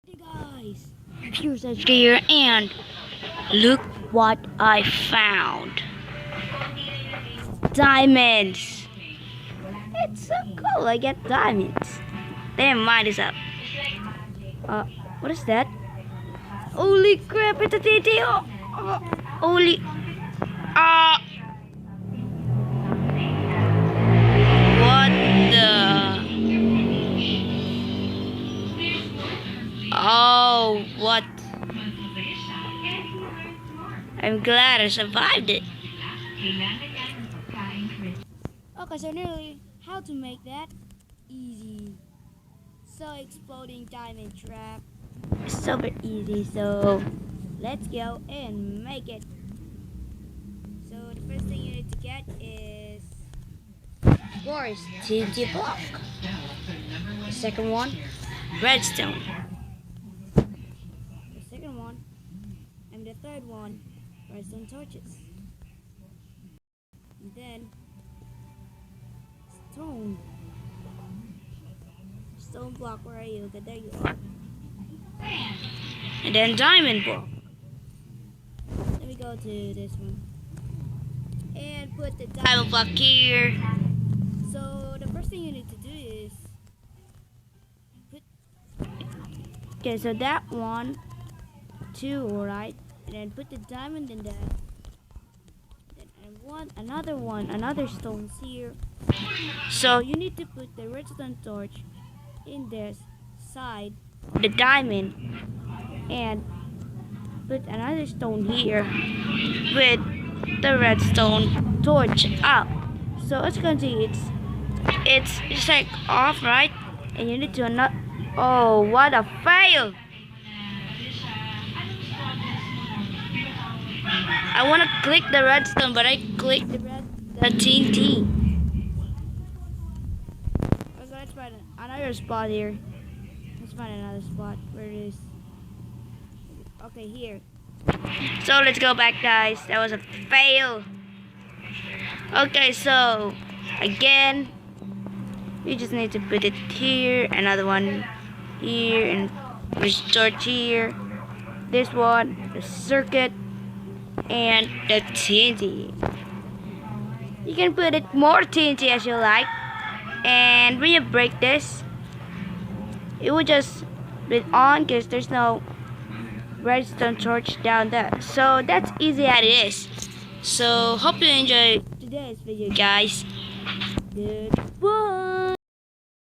Hey guys, todayz here, and look what I found. Diamonds. It's so cool. I get diamonds. Damn, mine is up. What is that? Holy crap! It's a TT. Holy. What the? Oh, what? I'm glad I survived it. Okay, so nearly how to make that easy. So exploding diamond trap. Super easy, so let's go and make it. So the first thing you need to get is, of course, TNT block. The second one, redstone. The second one, and the third one, redstone torches. And then stone block. Where are you? Okay, there you are. And then diamond block. Let me go to this one and put the diamond block here. So the first thing you need to do is okay, so that one, two, alright, and then put the diamond in that. Then I want another stones here. So you need to put the redstone torch in this side of the diamond and put another stone here with the redstone torch up. So as you can see, it's like off, right? And you need to not. Oh, what a fail! I want to click the redstone, but I clicked the TNT. Let's find another spot here. Let's find another spot. Where it is? Okay, here. So let's go back, guys. That was a fail. Okay, so again, you just need to put it here, another one here, and restore here. This one, the circuit, and the TNT. You can put it more TNT as you like. And when you break this, it will just be on because there's no redstone torch down there. So that's easy as it is. So hope you enjoyed today's video, guys. Goodbye.